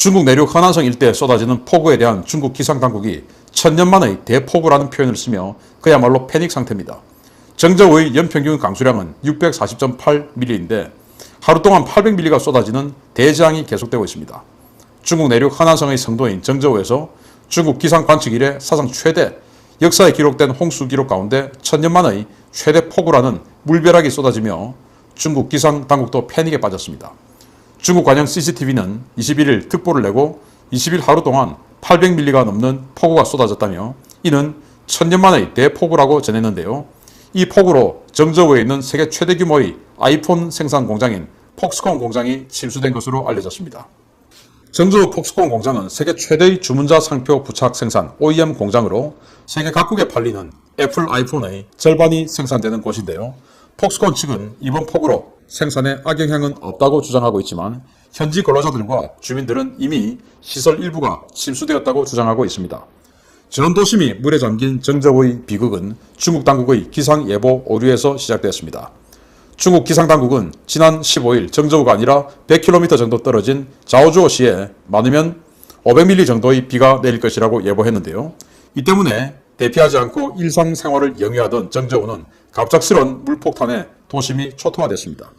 중국 내륙 허난성 일대에 쏟아지는 폭우에 대한 중국 기상당국이 천년만의 대폭우라는 표현을 쓰며 그야말로 패닉 상태입니다. 정저우의 연평균 강수량은 640.8mm인데 하루 동안 800mm가 쏟아지는 대재앙이 계속되고 있습니다. 중국 내륙 허난성의 성도인 정저우에서 중국 기상 관측 이래 사상 최대, 역사에 기록된 홍수 기록 가운데 천년만의 최대 폭우라는 물벼락이 쏟아지며 중국 기상 당국도 패닉에 빠졌습니다. 중국 관영 CCTV는 21일 특보를 내고 20일 하루 동안 800mm가 넘는 폭우가 쏟아졌다며 이는 천년만의 대폭우라고 전했는데요. 이 폭우로 정저우에 있는 세계 최대 규모의 아이폰 생산 공장인 폭스콘 공장이 침수된 것으로 알려졌습니다. 정저우 폭스콘 공장은 세계 최대의 주문자 상표 부착 생산 OEM 공장으로 세계 각국에 팔리는 애플 아이폰의 절반이 생산되는 곳인데요. 폭스콘 측은 이번 폭우로 생산에 악영향은 없다고 주장하고 있지만 현지 근로자들과 주민들은 이미 시설 일부가 침수되었다고 주장하고 있습니다. 전원 도심이 물에 잠긴 정저우의 비극은 중국 당국의 기상 예보 오류에서 시작되었습니다. 중국 기상당국은 지난 15일 정저우가 아니라 100km 정도 떨어진 자오주오시에 많으면 500mm 정도의 비가 내릴 것이라고 예보했는데요. 이 때문에 대피하지 않고 일상생활을 영위하던 정저우는 갑작스런 물폭탄에 도심이 초토화됐습니다.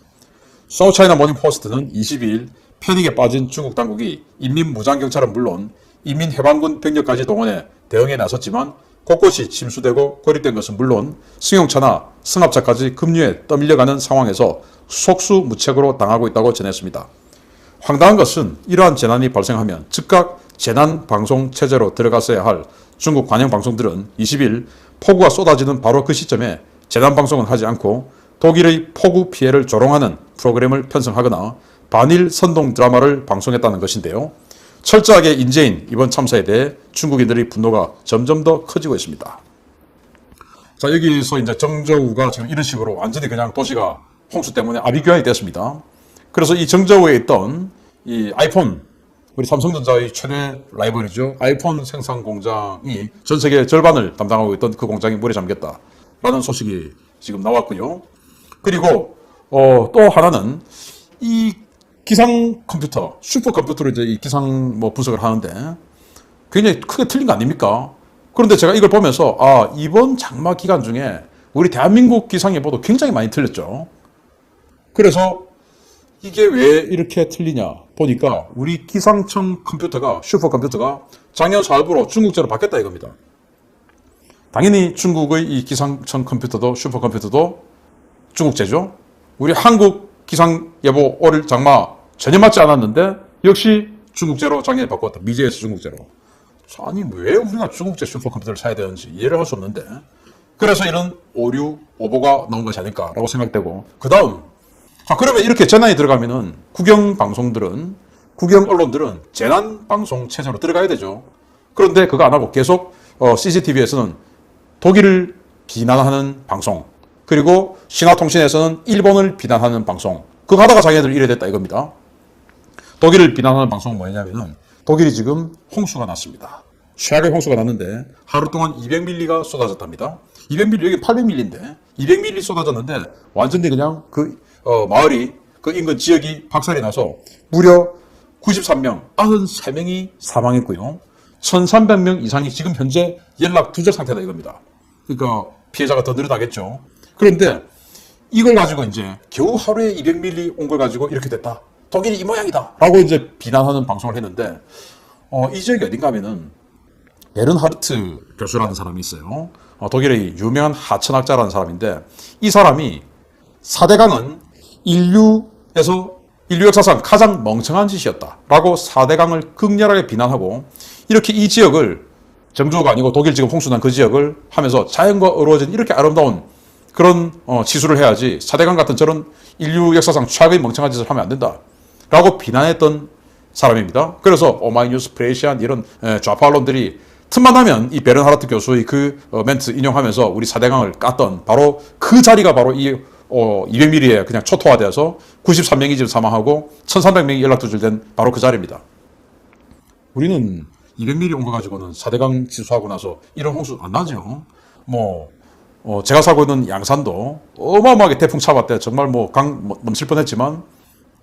사우차이나 모닝포스트는 22일 패닉에 빠진 중국 당국이 인민무장경찰은 물론 인민해방군 병력까지 동원해 대응에 나섰지만 곳곳이 침수되고 고립된 것은 물론 승용차나 승합차까지 급류에 떠밀려가는 상황에서 속수무책으로 당하고 있다고 전했습니다. 황당한 것은 이러한 재난이 발생하면 즉각 재난방송 체제로 들어갔어야 할 중국 관영방송들은 20일 폭우가 쏟아지는 바로 그 시점에 재난방송은 하지 않고 독일의 폭우 피해를 조롱하는 프로그램을 편성하거나 반일 선동 드라마를 방송했다는 것인데요. 철저하게 인재인 이번 참사에 대해 중국인들의 분노가 점점 더 커지고 있습니다. 자, 여기서 이제 정저우가 지금 이런 식으로 완전히 그냥 도시가 홍수 때문에 아비규환이 됐습니다. 그래서 이 정저우에 있던 이 아이폰, 우리 삼성전자의 최대 라이벌이죠. 아이폰 생산 공장이 전 세계 절반을 담당하고 있던 그 공장이 물에 잠겼다라는 소식이 지금 나왔고요. 그리고 또 하나는 이 기상 컴퓨터, 슈퍼컴퓨터로 이제 이 기상 분석을 하는데 굉장히 크게 틀린 거 아닙니까? 그런데 제가 이걸 보면서 이번 장마 기간 중에 우리 대한민국 기상 예보도 굉장히 많이 틀렸죠. 그래서 이게 왜 이렇게 틀리냐 보니까 우리 기상청 컴퓨터가, 슈퍼컴퓨터가 작년 4월부로 중국제로 바뀌었다 이겁니다. 당연히 중국의 이 기상청 컴퓨터도 슈퍼컴퓨터도 중국제죠. 우리 한국 기상 예보 올 장마 전혀 맞지 않았는데 역시 중국제로 작년에 바꿨다. 미제에서 중국제로. 아니 왜 우리가 중국제 슈퍼컴퓨터를 사야 되는지 이해를 할 수 없는데 그래서 이런 오류, 오보가 나온 것이 아닐까라고 생각되고 그 다음 자 그러면 이렇게 재난이 들어가면은 국영 언론들은 재난방송 체제로 들어가야 되죠. 그런데 그거 안 하고 계속 CCTV에서는 독일을 비난하는 방송 그리고 신화통신에서는 일본을 비난하는 방송 그거 하다가 자기네들 이래 됐다 이겁니다. 독일을 비난하는 방송은 뭐냐면은 독일이 지금 홍수가 났습니다. 최악의 홍수가 났는데 하루 동안 200mm가 쏟아졌답니다. 200mm 여기 800mm인데 200mm 쏟아졌는데 완전히 그냥 그 마을이 그 인근 지역이 박살이 나서 무려 93명, 93명이 사망했고요. 1300명 이상이 지금 현재 연락 두절 상태다 이겁니다. 그러니까 피해자가 더 늘어나겠죠. 그런데 이걸 가지고 이제 겨우 하루에 200mm 온 걸 가지고 이렇게 됐다. 독일이 이 모양이다. 라고 이제 비난하는 방송을 했는데, 이 지역이 어딘가 하면은, 베른하르트 교수라는 사람이 있어요. 독일의 유명한 하천학자라는 사람인데, 이 사람이 4대강은 인류 역사상 가장 멍청한 짓이었다. 라고 4대강을 극렬하게 비난하고, 이렇게 이 지역을, 정조가 아니고 독일 지금 홍수난 그 지역을 하면서 자연과 어우러진 이렇게 아름다운 그런 지수를 해야지 4대강 같은 저런 인류 역사상 최악의 멍청한 짓을 하면 안 된다. 라고 비난했던 사람입니다. 그래서 오마이뉴스, 프레시안 이런 좌파 언론들이 틈만 나면 이 베른하르트 교수의 그 멘트 인용하면서 우리 4대강을 깠던 바로 그 자리가 바로 이 200mm에 그냥 초토화되어서 93명이 지금 사망하고 1300명이 연락두절된 바로 그 자리입니다. 우리는 200mm 온 거 가지고는 4대강 지수하고 나서 이런 홍수 안 나죠. 제가 살고 있는 양산도 어마어마하게 태풍 차봤대 정말 강 넘칠 뻔했지만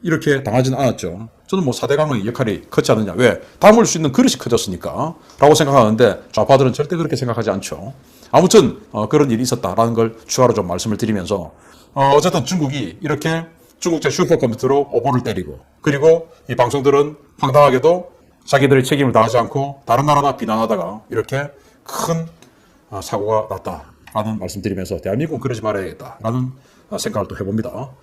이렇게 당하지는 않았죠. 저는 뭐 4대강의 역할이 컸지 않느냐. 왜? 담을 수 있는 그릇이 커졌으니까. 라고 생각하는데 좌파들은 절대 그렇게 생각하지 않죠. 아무튼 그런 일이 있었다라는 걸 추가로 좀 말씀을 드리면서 어쨌든 중국이 이렇게 중국제 슈퍼컴퓨터로 오보를 때리고 그리고 이 방송들은 황당하게도 자기들의 책임을 다하지 않고 다른 나라나 비난하다가 이렇게 큰 사고가 났다라는 말씀드리면서 대한민국은 그러지 말아야겠다라는 생각을 또 해봅니다.